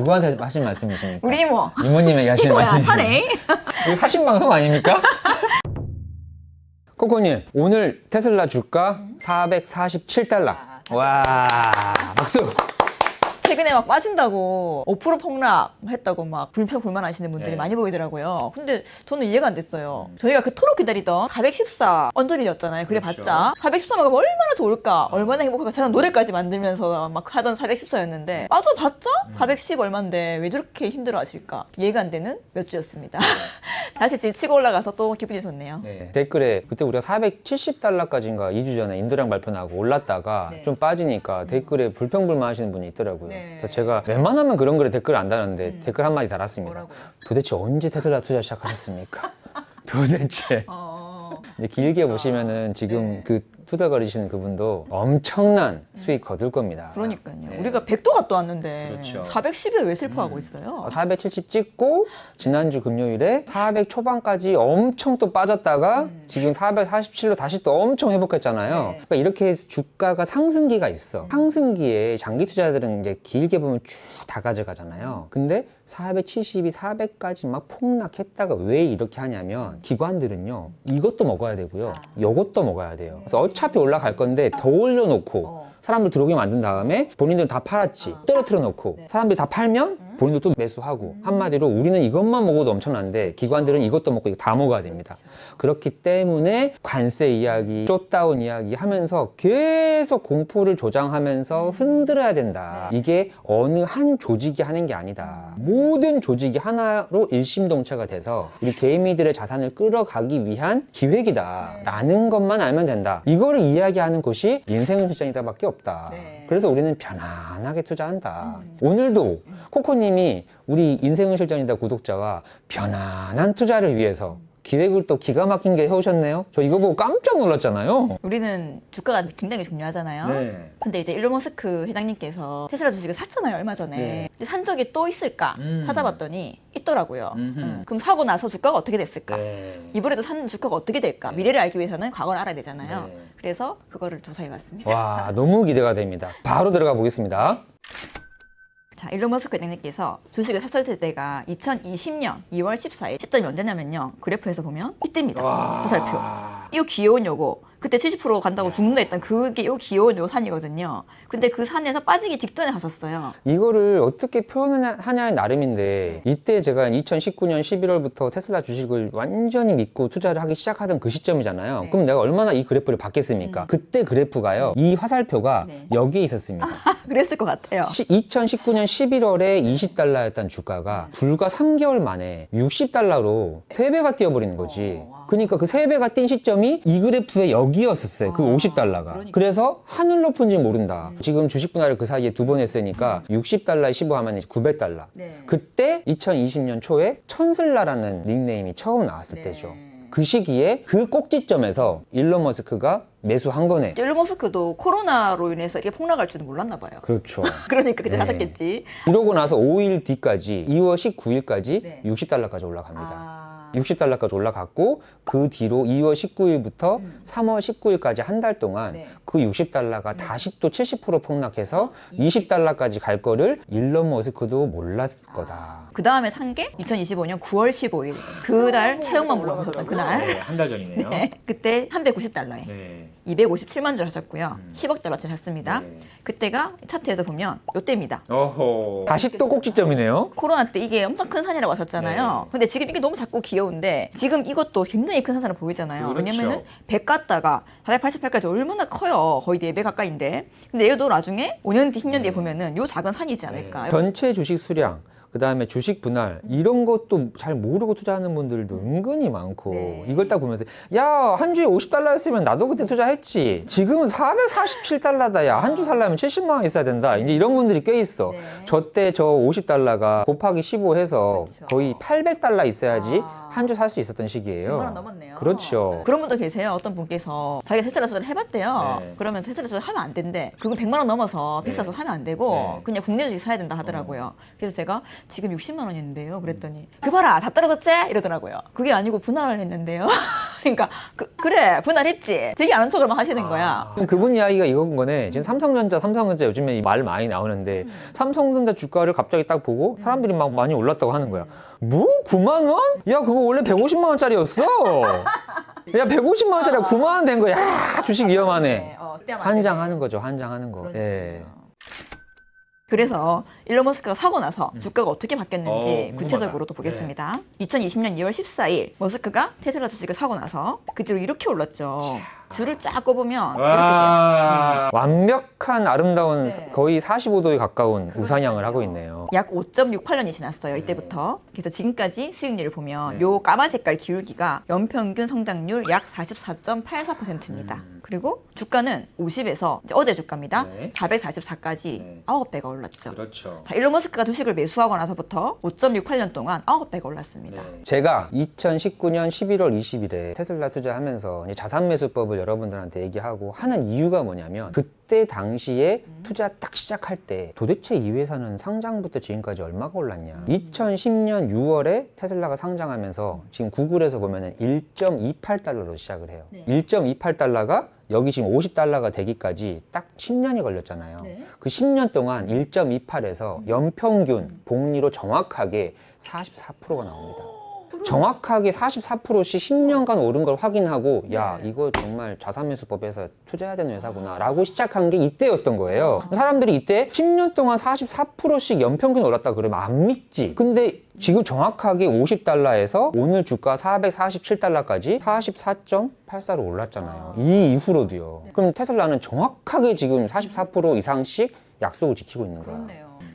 누구한테 하신 말씀이십니까? 우리 이모. 이모님에게 하시는 이모야, 말씀이십니까? 사네. 이거 사신 방송 아닙니까? 코코님, 오늘 테슬라 주가 447달러. 와, 박수! 최근에 막 빠진다고 5% 폭락했다고 막 불평불만하시는 분들이 네. 많이 보이더라고요. 근데 저는 이해가 안 됐어요. 저희가 그토록 기다리던 414 언저리였잖아요. 그래 그렇죠. 봤자 414가 얼마나 좋을까, 얼마나 행복할까. 저는 노래까지 만들면서 막 하던 414였는데 빠져봤자 410 얼마인데 왜 저렇게 힘들어하실까. 이해가 안 되는 몇 주였습니다. 다시 지금 치고 올라가서 또 기분이 좋네요. 네. 댓글에 그때 우리가 470달러까지인가 2주 전에 인도량 발표 나고 올랐다가 네. 좀 빠지니까 댓글에 불평불만 하시는 분이 있더라고요. 네. 그래서 제가 웬만하면 그런 글에 댓글 안 달았는데 댓글 한마디 달았습니다. 뭐라고요? 도대체 언제 테슬라 투자 시작하셨습니까? 도대체. 이제 길게 보시면은 지금 네. 그 투자 거리시는 그분도 엄청난 수익 거둘 겁니다. 그러니까요. 네. 우리가 100도 갔다 왔는데 그렇죠. 410에 왜 슬퍼하고 있어요? 470 찍고 지난주 금요일에 400 초반까지 엄청 또 빠졌다가 지금 447로 다시 또 엄청 회복했잖아요. 네. 그러니까 이렇게 해서 주가가 상승기가 있어. 상승기에 장기 투자들은 이제 길게 보면 쭉 다 가져가잖아요. 근데 470이 400까지 막 폭락했다가 왜 이렇게 하냐면 기관들은요, 이것도 먹어야 되고요, 이것도 먹어야 돼요. 그래서 어차피 올라갈 건데 더 올려놓고 사람들 들어오게 만든 다음에 본인들은 다 팔았지, 떨어뜨려 놓고 사람들이 다 팔면 본인도 또 매수하고, 한마디로 우리는 이것만 먹어도 엄청난데 기관들은 이것도 먹고 이거 다 먹어야 됩니다. 그렇기 때문에 관세 이야기, 숏다운 이야기 하면서 계속 공포를 조장하면서 흔들어야 된다. 이게 어느 한 조직이 하는 게 아니다. 모든 조직이 하나로 일심동체가 돼서 우리 개미들의 자산을 끌어가기 위한 기획이다 라는 것만 알면 된다. 이거를 이야기하는 것이 인생은 실전이다밖에 없다. 그래서 우리는 편안하게 투자한다. 오늘도 코코님이 우리 인생은 실전이다 구독자와 편안한 투자를 위해서 기획을 또 기가 막힌 게 해오셨네요. 저 이거 보고 깜짝 놀랐잖아요. 우리는 주가가 굉장히 중요하잖아요. 네. 근데 이제 일론 머스크 회장님께서 테슬라 주식을 샀잖아요, 얼마 전에. 네. 근데 산 적이 또 있을까 찾아봤더니 있더라고요. 음흠. 그럼 사고 나서 주가가 어떻게 됐을까? 네. 이번에도 산 주가가 어떻게 될까? 미래를 알기 위해서는 과거를 알아야 되잖아요. 네. 그래서 그거를 조사해봤습니다. 와, 너무 기대가 됩니다. 바로 들어가 보겠습니다. 자, 일론 머스크 회장님께서 주식을 샀을 때가 2020년 2월 14일. 시점이 언제냐면요, 그래프에서 보면 이때입니다. 화살표. 이거 귀여운 요거. 그때 70% 간다고 죽는다 했던 그게 요 귀여운 요 산이거든요. 근데 그 산에서 빠지기 직전에 가셨어요. 이거를 어떻게 표현하냐의 나름인데, 이때 제가 2019년 11월부터 테슬라 주식을 완전히 믿고 투자를 하기 시작하던 그 시점이잖아요. 네. 그럼 내가 얼마나 이 그래프를 봤겠습니까? 그때 그래프가요, 이 화살표가 네. 여기에 있었습니다. 그랬을 것 같아요. 2019년 11월에 20달러였던 주가가 불과 3개월 만에 60달러로 3배가 뛰어버리는 거지. 그러니까 그 3배가 뛴 시점이 이 그래프의 여기였었어요. 그 50달러가. 그러니까. 그래서 하늘 높은지 모른다. 지금 주식 분할을 그 사이에 2번 했으니까 60달러에 15하면 900달러. 네. 그때 2020년 초에 천슬라라는 닉네임이 처음 나왔을 네. 때죠. 그 시기에 그 꼭지점에서 일론 머스크가 매수한 거네. 일론 머스크도 코로나로 인해서 이렇게 폭락할 줄은 몰랐나 봐요. 그렇죠. 그러니까 그때 네. 사셨겠지. 이러고 나서 5일 뒤까지 2월 19일까지 네. 60달러까지 올라갑니다. 60달러까지 올라갔고, 그 뒤로 2월 19일부터 3월 19일까지 한 달 동안 네. 그 60달러가 다시 또 70% 폭락해서 20달러까지 갈 거를 일론 머스크도 몰랐을 거다. 그 다음에 산 게 2025년 9월 15일. 그날 체험만 물러보셨던 그날. 한 달 전이네요. 네. 그때 390달러에. 네. 257만 주를 하셨고요. 10억 달러치 샀습니다. 네. 그때가 차트에서 보면 요때입니다. 어허. 다시 또 꼭지점이네요. 코로나 때 이게 엄청 큰 산이라고 하셨잖아요. 네. 근데 지금 이게 너무 작고 귀여운데 지금 이것도 굉장히 큰 산으로 보이잖아요. 그렇죠. 왜냐면은 100 갔다가 488까지 얼마나 커요. 거의 4배 가까이인데. 근데 얘도 나중에 5년 뒤, 10년 뒤에 보면은 요 작은 산이지 않을까. 전체 주식 수량, 그 다음에 주식 분할, 이런 것도 잘 모르고 투자하는 분들도 은근히 많고, 네. 이걸 딱 보면서 야, 한 주에 50달러였으면 나도 그때 투자했지, 지금은 447달러다, 야, 한 주 살려면 70만 원 있어야 된다, 이제 이런 분들이 꽤 있어. 네. 저 때 저 50달러가 곱하기 15 해서 그렇죠. 거의 800달러 있어야지 아. 한 주 살 수 있었던 시기예요. 100만 원 넘었네요. 그렇죠. 그런 분도 계세요. 어떤 분께서 자기가 테슬라 투자를 해봤대요. 네. 그러면 테슬라 투자 하면 안 된대. 그리고 100만 원 넘어서 비싸서 사면 안 되고 네. 그냥 국내 주식 사야 된다 하더라고요. 그래서 제가 지금 60만 원인데요. 그랬더니 그 봐라 다 떨어졌지? 이러더라고요. 그게 아니고 분할을 했는데요. 그러니까 그래 분할했지. 되게 아는 척을 막 하시는 거야. 그럼 그분 이야기가 이건 거네. 지금 삼성전자 요즘에 말 많이 나오는데 삼성전자 주가를 갑자기 딱 보고 사람들이 막 많이 올랐다고 하는 거야. 뭐? 9만 원? 야 그거 원래 150만 원짜리였어. 야 150만 원짜리가 9만 원 된 거야. 야, 주식 위험하네. 환장하는 거죠. 환장하는 거. 예. 그래서 일론 머스크가 사고 나서 주가가 어떻게 바뀌었는지 궁금하다. 구체적으로 또 보겠습니다. 2020년 2월 14일 머스크가 테슬라 주식을 사고 나서 그 뒤로 이렇게 올랐죠. 줄을 쫙 꼽으면 이렇게 돼요. 완벽한 아름다운 네. 거의 45도에 가까운 우상향을 하고 있네요. 약 5.68년이 지났어요. 이때부터. 그래서 지금까지 수익률을 보면 네. 요 까만 색깔 기울기가 연평균 성장률 약 44.84%입니다. 그리고 주가는 50에서 어제 주가입니다. 네. 444까지 네. 9배가 올랐죠. 그렇죠. 자, 일론 머스크가 주식을 매수하고 나서부터 5.68년 동안 9배가 올랐습니다. 제가 2019년 11월 20일에 테슬라 투자하면서 이제 자산 매수법을 여러분들한테 얘기하고 하는 이유가 뭐냐면 그때 당시에 투자 딱 시작할 때 도대체 이 회사는 상장부터 지금까지 얼마가 올랐냐. 2010년 6월에 테슬라가 상장하면서 지금 구글에서 보면은 1.28달러로 시작을 해요. 1.28달러가 여기 지금 50달러가 되기까지 딱 10년이 걸렸잖아요. 그 10년 동안 1.28에서 연평균 복리로 정확하게 44%가 나옵니다. 정확하게 44%씩 10년간 오른 걸 확인하고 야 이거 정말 자산매수법에서 투자해야 되는 회사구나 라고 시작한 게 이때였던 거예요. 사람들이 이때 10년 동안 44%씩 연평균 올랐다 그러면 안 믿지. 근데 지금 정확하게 50달러에서 오늘 주가 447달러까지 44.84로 올랐잖아요. 이 이후로도요. 그럼 테슬라는 정확하게 지금 44% 이상씩 약속을 지키고 있는 거야.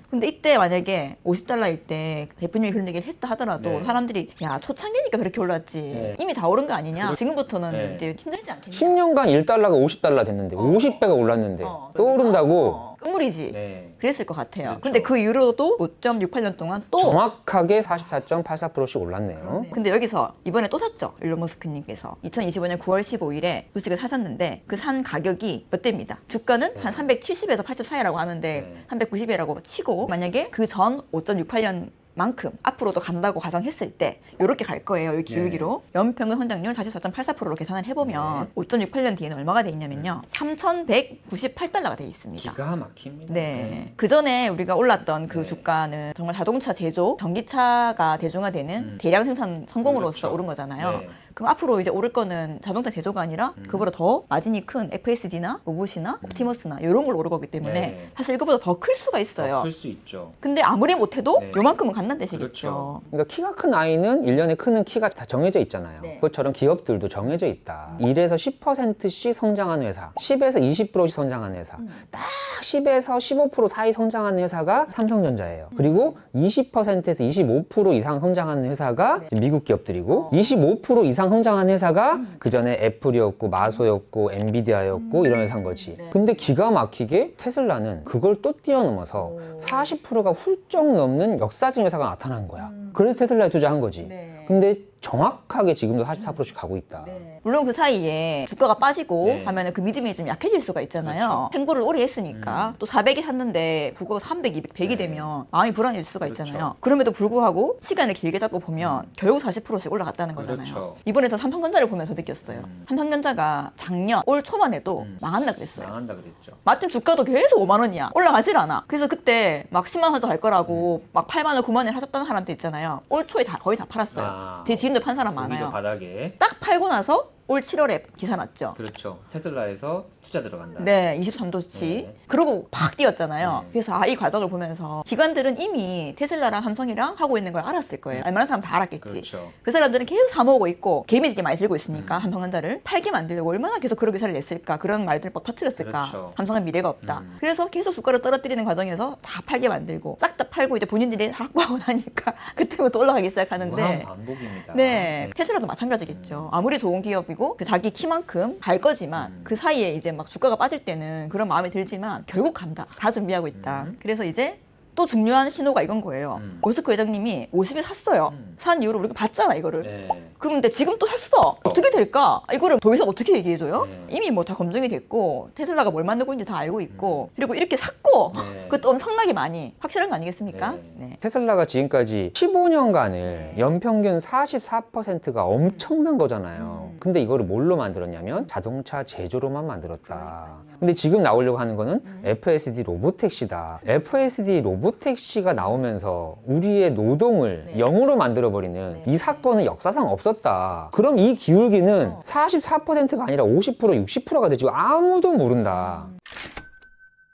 근데 이때 만약에 50달러일 때 대표님이 그런 얘기를 했다 하더라도 네. 사람들이 야 초창기니까 그렇게 올랐지 네. 이미 다 오른 거 아니냐 지금부터는 네. 이제 힘들지 않겠냐 10년간 1달러가 50달러 됐는데 50배가 올랐는데 또 오른다고 끝물이지 네. 그랬을 것 같아요. 그렇죠. 근데 그 이후로도 5.68년 동안 또 정확하게 44.84%씩 올랐네요. 근데 여기서 이번에 또 샀죠. 일론 머스크님께서 2025년 9월 15일에 주식을 사셨는데 그 산 가격이 몇 대입니다. 주가는 한 370에서 80 사이라고 하는데 390이라고 치고 만약에 그 전 5.68년 만큼 앞으로도 간다고 가정했을 때 이렇게 갈 거예요. 이 기울기로 연평균 성장률 44.84%로 계산을 해보면 5.68년 뒤에는 얼마가 돼 있냐면요. 3,198달러가 돼 있습니다. 기가 막힙니다. 네. 그 전에 우리가 올랐던 그 주가는 정말 자동차 제조, 전기차가 대중화되는 대량 생산 성공으로서 그렇죠. 오른 거잖아요. 네. 그럼 앞으로 이제 오를 거는 자동차 제조가 아니라 그보다 더 마진이 큰 FSD나 로봇이나 옵티머스나 이런 걸로 오를 거기 때문에 네. 사실 이거보다 더 클 수가 있어요. 클 수 있죠. 근데 아무리 못해도 네. 요만큼은 간다는 뜻이겠죠. 그렇죠. 그러니까 키가 큰 아이는 1년에 크는 키가 다 정해져 있잖아요. 네. 그것처럼 기업들도 정해져 있다. 1에서 10%씩 성장하는 회사, 10에서 20%씩 성장하는 회사, 딱 10에서 15% 사이 성장하는 회사가 삼성전자예요. 그리고 20%에서 25% 이상 성장하는 회사가 미국 기업들이고 25% 이상 성장하는 회사가 그 전에 애플이었고 마소였고 엔비디아였고 이런 회사인 거지. 근데 기가 막히게 테슬라는 그걸 또 뛰어넘어서 40%가 훌쩍 넘는 역사적 회사가 나타난 거야. 그래서 테슬라에 투자한 거지. 근데 정확하게 지금도 44%씩 가고 있다. 물론 그 사이에 주가가 빠지고 네. 하면 그 믿음이 좀 약해질 수가 있잖아요. 그렇죠. 행보를 오래 했으니까 또 400이 샀는데 불구하고 300, 200, 100이 되면 마음이 불안해질 수가 그렇죠. 있잖아요. 그럼에도 불구하고 시간을 길게 잡고 보면 결국 40%씩 올라갔다는 거잖아요. 그렇죠. 이번에 저 삼성전자를 보면서 느꼈어요. 삼성전자가 작년 올 초만 해도 망한다 그랬어요. 망한다 그랬죠. 마침 주가도 계속 5만 원이야. 올라가질 않아. 그래서 그때 막 10만 원 갈 거라고 막 8만 원, 9만 원 하셨던 사람들 있잖아요. 올 초에 거의 다 팔았어요. 제 지인들 판 사람 많아요. 바닥에. 딱 팔고 나서 올 7월에 기사 났죠. 그렇죠. 테슬라에서 투자 들어간다. 네, 23도치. 네. 그러고 팍 뛰었잖아요. 네. 그래서 이 과정을 보면서 기관들은 이미 테슬라랑 삼성이랑 하고 있는 걸 알았을 거예요. 알만한 사람 다 알았겠지. 그렇죠. 그 사람들은 계속 사모으고 있고 개미들이 많이 들고 있으니까 삼성전자를 팔게 만들려고 얼마나 계속 그런 기사를 냈을까 그런 말들을 막 퍼뜨렸을까. 그렇죠. 삼성은 미래가 없다. 그래서 계속 주가를 떨어뜨리는 과정에서 다 팔게 만들고 싹 다 팔고 이제 본인들이 확보하고 나니까 그때부터 올라가기 시작하는데 무한 반복입니다. 네, 테슬라도 마찬가지겠죠. 아무리 좋은 기업이고 그 자기 키만큼 갈 거지만 그 사이에 이제 막 주가가 빠질 때는 그런 마음이 들지만 결국 간다. 다 준비하고 있다. 그래서 이제 또 중요한 신호가 이건 거예요. 머스크 회장님이 50에 샀어요. 산 이후로 우리가 봤잖아 이거를. 네. 그런데 지금 또 샀어. 어떻게 될까? 이거를 더 이상 어떻게 얘기해줘요? 네. 이미 뭐 다 검증이 됐고 테슬라가 뭘 만들고 있는지 다 알고 있고 그리고 이렇게 샀고 네. 그것도 엄청나게 많이 확실한 거 아니겠습니까? 네. 네. 테슬라가 지금까지 15년간을 연평균 44%가 엄청난 거잖아요. 근데 이거를 뭘로 만들었냐면 자동차 제조로만 만들었다. 근데 지금 나오려고 하는 거는 FSD 로보택시다. FSD 로보택시가 나오면서 우리의 노동을 네. 0으로 만들어버리는 이 사건은 역사상 없었다. 그럼 이 기울기는 44%가 아니라 50%, 60%가 되지 아무도 모른다.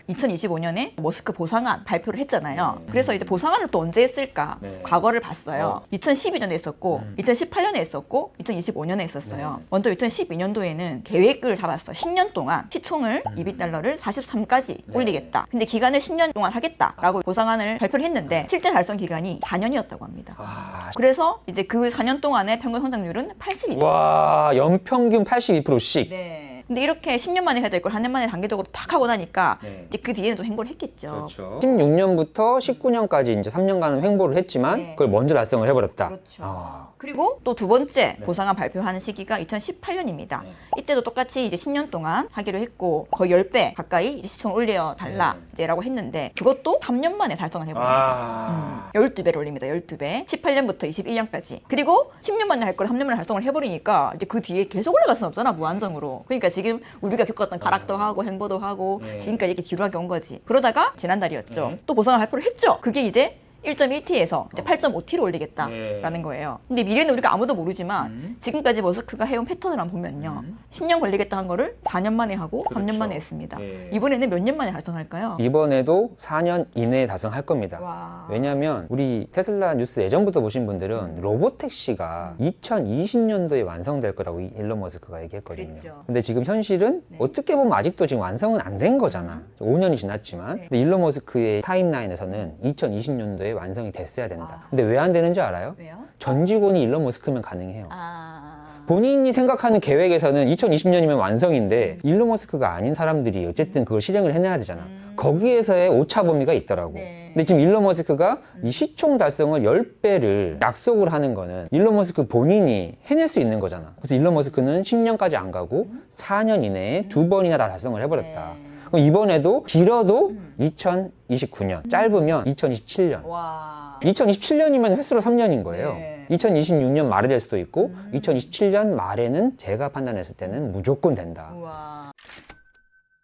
2025년에 머스크 보상안 발표를 했잖아요. 그래서 이제 보상안을 또 언제 했을까? 네. 과거를 봤어요. 2012년에 했었고, 2018년에 했었고, 2025년에 했었어요. 먼저 2012년도에는 계획을 잡았어. 10년 동안 시총을 $200를 43까지 올리겠다. 근데 기간을 10년 동안 하겠다라고 보상안을 발표를 했는데 실제 달성 기간이 4년이었다고 합니다. 아, 그래서 이제 그 4년 동안의 평균 성장률은 82%. 와, 연평균 82%씩. 네. 근데 이렇게 10년 만에 해야 될 걸 한 년 만에 단계적으로 탁 하고 나니까 네. 이제 그 뒤에는 좀 행보를 했겠죠. 16년부터 19년까지 이제 3년간은 횡보를 했지만 네. 그걸 먼저 달성을 해버렸다. 그렇죠. 아. 그리고 또 두 번째 보상안 발표하는 시기가 2018년입니다. 네. 이때도 똑같이 이제 10년 동안 하기로 했고 거의 10배 가까이 이제 시청을 올려 달라 이제라고 했는데 그것도 3년 만에 달성을 해버립니다. 12배를 올립니다. 12배. 18년부터 21년까지. 그리고 10년 만에 할 걸 3년 만에 달성을 해버리니까 이제 그 뒤에 계속 올라갈 수는 없잖아. 무한정으로. 그러니까 지금 우리가 겪었던 가락도 하고 행보도 하고 지금까지 이렇게 지루하게 온 거지. 그러다가 지난달이었죠. 또 보상을 발표를 했죠. 그게 이제 1.1T에서 이제 8.5T로 올리겠다라는 거예요. 근데 미래는 우리가 아무도 모르지만 지금까지 머스크가 해온 패턴을 한번 보면요. 10년 걸리겠다 한 거를 4년 만에 하고 3년 만에 했습니다. 이번에는 몇 년 만에 달성할까요? 이번에도 4년 이내에 달성할 겁니다. 와. 왜냐하면 우리 테슬라 뉴스 예전부터 보신 분들은 로보택시가 2020년도에 완성될 거라고 일론 머스크가 얘기했거든요. 그랬죠. 근데 지금 현실은 어떻게 보면 아직도 지금 완성은 안 된 거잖아. 5년이 지났지만. 근데 일론 머스크의 타임라인에서는 2020년도에 완성이 됐어야 된다. 근데 왜 안 되는지 알아요? 왜요? 전 직원이 일론 머스크면 가능해요. 아. 본인이 생각하는 계획에서는 2020년이면 완성인데 일론 머스크가 아닌 사람들이 어쨌든 그걸 실행을 해내야 되잖아. 거기에서의 오차 범위가 있더라고. 네. 근데 지금 일론 머스크가 이 시총 달성을 10배를 약속을 하는 거는 일론 머스크 본인이 해낼 수 있는 거잖아. 그래서 일론 머스크는 10년까지 안 가고 4년 이내에 2번이나 다 달성을 해버렸다. 그럼 이번에도 길어도 2029년, 짧으면 2027년. 와. 2027년이면 횟수로 3년인 거예요. 네. 2026년 말에 될 수도 있고 2027년 말에는 제가 판단했을 때는 무조건 된다. 우와.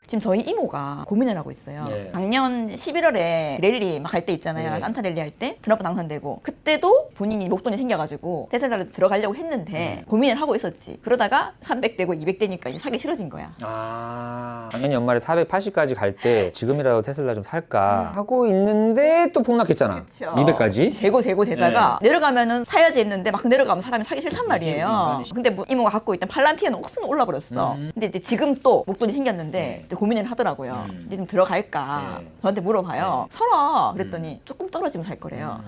지금 저희 이모가 고민을 하고 있어요. 네. 작년 11월에 랠리 막 할 때 있잖아요. 네. 안타 랠리 할 때 트럼프 당선되고 그때도 본인이 목돈이 생겨가지고 테슬라를 들어가려고 했는데 고민을 하고 있었지. 그러다가 300되고 200되니까 이제 사기 싫어진 거야. 작년 연말에 480까지 갈 때 지금이라도 테슬라 좀 살까 하고 있는데 또 폭락했잖아. 그쵸. 200까지. 재고 되다가 내려가면은 사야지 했는데 막 내려가면 사람이 사기 싫단 말이에요. 근데 뭐 이모가 갖고 있던 팔란티에는 억수로 올라버렸어. 근데 이제 지금 또 목돈이 생겼는데 또 고민을 하더라고요. 이제 좀 들어갈까? 저한테 물어봐요. 사라. 그랬더니 조금 떨어지면 살 거래요.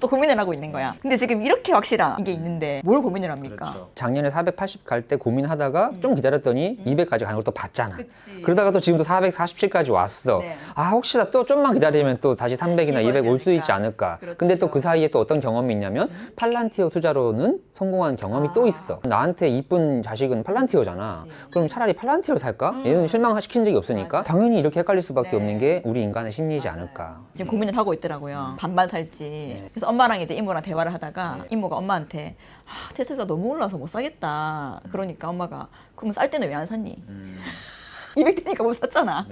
또 고민을 하고 있는 거야. 근데 지금 이렇게 확실한 게 있는데 뭘 고민을 합니까? 작년에 480 갈 때 고민하다가 좀 기다렸더니 200까지 가는 걸 또 봤잖아. 그치. 그러다가 또 지금도 447까지 왔어. 네. 아, 혹시나 또 좀만 기다리면 또 다시 300이나 200 올 수 있지 않을까. 그렇죠. 근데 또 그 사이에 또 어떤 경험이 있냐면 팔란티어 투자로는 성공한 경험이 또 있어. 나한테 이쁜 자식은 팔란티어잖아. 그럼 차라리 팔란티어 살까? 얘는 실망시킨 적이 없으니까 당연히 이렇게 헷갈릴 수밖에 네. 없는 게 우리 인간의 심리이지 않을까. 지금 고민을 하고 있더라고요. 반반 살지. 그래서 엄마랑 이제 이모랑 대화를 하다가 이모가 엄마한테 테슬라 너무 올라서 못 사겠다. 그러니까 엄마가 그럼 쌀 때는 왜 안 샀니? 200대니까 못 샀잖아.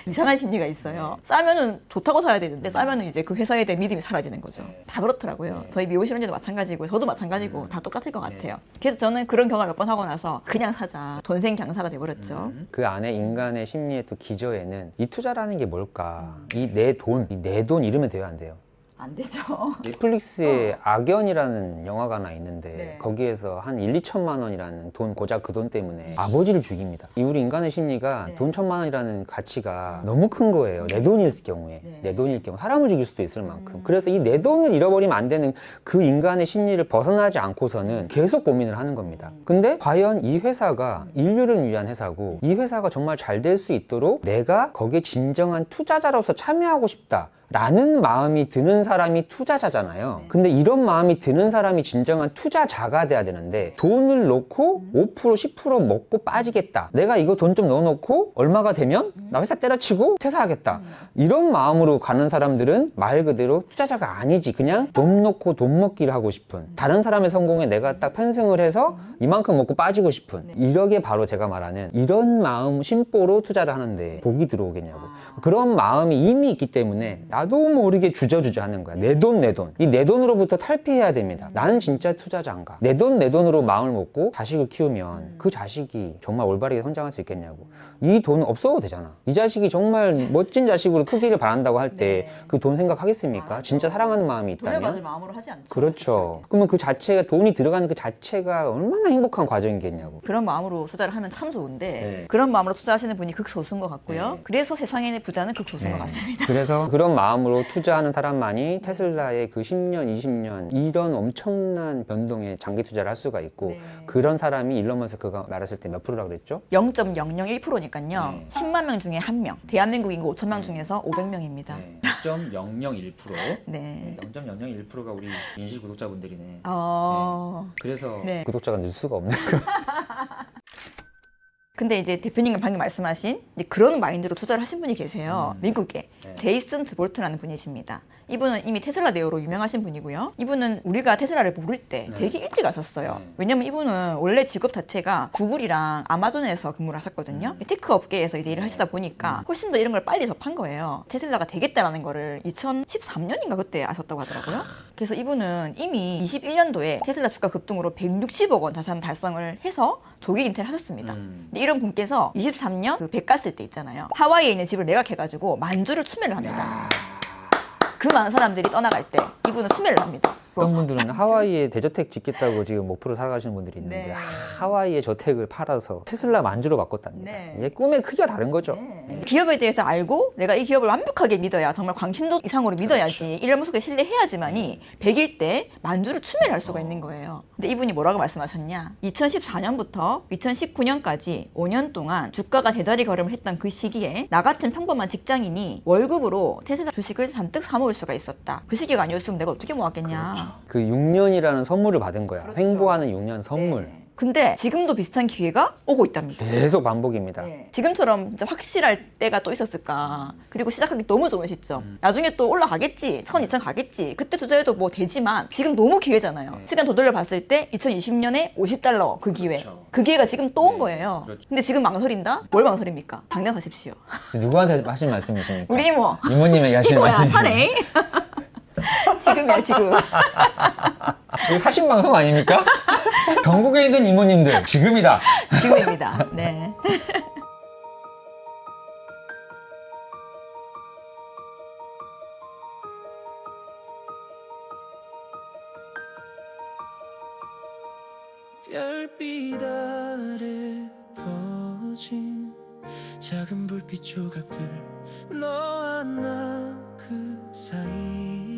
이상한 심리가 있어요. 싸면은 좋다고 사야 되는데 싸면은 이제 그 회사에 대한 믿음이 사라지는 거죠. 다 그렇더라고요. 저희 미용실 원장도 마찬가지고 저도 마찬가지고 다 똑같을 것 같아요. 그래서 저는 그런 경험을 몇 번 하고 나서 그냥 사자. 돈생 강사가 돼버렸죠. 그 안에 인간의 심리의 또 기저에는 이 투자라는 게 뭘까? 이 내 돈 이러면 돼요, 안 돼요? 안 되죠. 넷플릭스에 악연이라는 영화가 하나 있는데 네. 거기에서 한 1, 2천만 원이라는 돈 고작 그 돈 때문에 아버지를 죽입니다. 이 우리 인간의 심리가 네. 돈 1,000만 원이라는 가치가 너무 큰 거예요. 내 돈일 경우에. 네. 내 돈일 경우 사람을 죽일 수도 있을 만큼. 그래서 이 내 돈을 잃어버리면 안 되는 그 인간의 심리를 벗어나지 않고서는 계속 고민을 하는 겁니다. 근데 과연 이 회사가 인류를 위한 회사고 이 회사가 정말 잘 될 수 있도록 내가 거기에 진정한 투자자로서 참여하고 싶다 라는 마음이 드는 사람이 투자자잖아요. 근데 이런 마음이 드는 사람이 진정한 투자자가 돼야 되는데 돈을 놓고 5% 10% 먹고 빠지겠다. 내가 이거 돈 좀 넣어놓고 얼마가 되면 나 회사 때려치고 퇴사하겠다. 이런 마음으로 가는 사람들은 말 그대로 투자자가 아니지. 그냥 돈 놓고 돈 먹기를 하고 싶은, 다른 사람의 성공에 내가 딱 편승을 해서 이만큼 먹고 빠지고 싶은, 이러게 바로 제가 말하는 이런 마음 심보로 투자를 하는데 복이 들어오겠냐고. 그런 마음이 이미 있기 때문에 나도 모르게 주저주저 하는 거야. 내 돈 내 돈. 이 내 돈으로부터 탈피해야 됩니다. 나는 진짜 투자자인가? 내 돈 내 돈으로 마음을 먹고 자식을 키우면 그 자식이 정말 올바르게 성장할 수 있겠냐고. 이 돈 없어도 되잖아. 이 자식이 정말 멋진 자식으로 크기를 바란다고 할 때 그 돈 생각하겠습니까? 진짜 사랑하는 마음이 돈을 받을 있다면? 마음으로 하지 않죠. 그렇죠. 그러면 그 자체가, 돈이 들어가는 그 자체가 얼마나 행복한 과정이겠냐고. 그런 마음으로 투자를 하면 참 좋은데 네. 그런 마음으로 투자하시는 분이 극소수인 것 같고요. 네. 그래서 세상의 부자는 극소수인 것 같습니다. 그래서 그런 마음으로 투자하는 사람만이 테슬라의 그 10년, 20년 이런 엄청난 변동에 장기 투자를 할 수가 있고, 네. 그런 사람이 일론 머스크가 말했을 때 몇 프로라고 그랬죠? 0.001%니까요. 네. 10만 명 중에 1명. 대한민국 인구 5천 명 중에서 500명입니다. 0.001%. 네. 0.001%가 우리 인실 구독자분들이네. 네. 그래서 네. 구독자가 늘 수가 없네. 근데 이제 대표님과 방금 말씀하신 이제 그런 마인드로 투자를 하신 분이 계세요. 미국에. 네. 제이슨 드볼트라는 분이십니다. 이분은 이미 테슬라 네오로 유명하신 분이고요. 이분은 우리가 테슬라를 모를 때 되게 일찍 아셨어요. 네. 왜냐면 이분은 원래 직업 자체가 구글이랑 아마존에서 근무를 하셨거든요. 테크 업계에서 이제 일을 하시다 보니까 훨씬 더 이런 걸 빨리 접한 거예요. 테슬라가 되겠다라는 거를 2013년인가 그때 아셨다고 하더라고요. 그래서 이분은 이미 21년도에 테슬라 주가 급등으로 160억 원 자산 달성을 해서 조기 은퇴를 하셨습니다. 근데 이런 분께서 23년 그 배 깠을 때 있잖아요. 하와이에 있는 집을 매각해가지고 만주를 추매를 합니다. 그 많은 사람들이 떠나갈 때 이분은 추매를 합니다. 어떤 분들은 하와이에 대저택 짓겠다고 지금 목표로 살아가시는 분들이 있는데, 네. 하와이의 저택을 팔아서 테슬라 만주로 바꿨답니다. 네. 이게 꿈의 크기가 다른 거죠. 기업에 대해서 알고 내가 이 기업을 완벽하게 믿어야, 정말 광신도 이상으로 믿어야지, 일론 머스크에 신뢰해야지만이 100일 때 만주를 추매를 할 수가 있는 거예요. 근데 이분이 뭐라고 말씀하셨냐? 2014년부터 2019년까지 5년 동안 주가가 제자리 걸음을 했던 그 시기에 나 같은 평범한 직장인이 월급으로 테슬라 주식을 잔뜩 사모을 수가 있었다. 그 시기가 아니었으면 내가 어떻게 모았겠냐. 그 6년이라는 선물을 받은 거야. 그렇죠. 횡보하는 6년 선물. 네. 근데 지금도 비슷한 기회가 오고 있답니다. 계속 반복입니다. 지금처럼 진짜 확실할 때가 또 있었을까. 그리고 시작하기 너무 좋은 시점. 나중에 또 올라가겠지. 1200 가겠지. 그때 투자해도 뭐 되지만 지금 너무 기회잖아요. 시간 더 돌려봤을 때 2020년에 $50 그 기회. 그렇죠. 그 기회가 지금 또 온 거예요. 그렇죠. 근데 지금 망설인다? 뭘 망설입니까? 당장 사십시오. 누구한테 하신 말씀이십니까? 우리 이모. 이모님에게 하시는 이모야, 말씀이십니까? 사네. 지금이야, 지금. 이거 사신 방송 아닙니까? 전국에 있는 이모님들, 지금이다. 지금입니다. 네. 별빛 아래 퍼진 작은 불빛 조각들, 너와 나 그 사이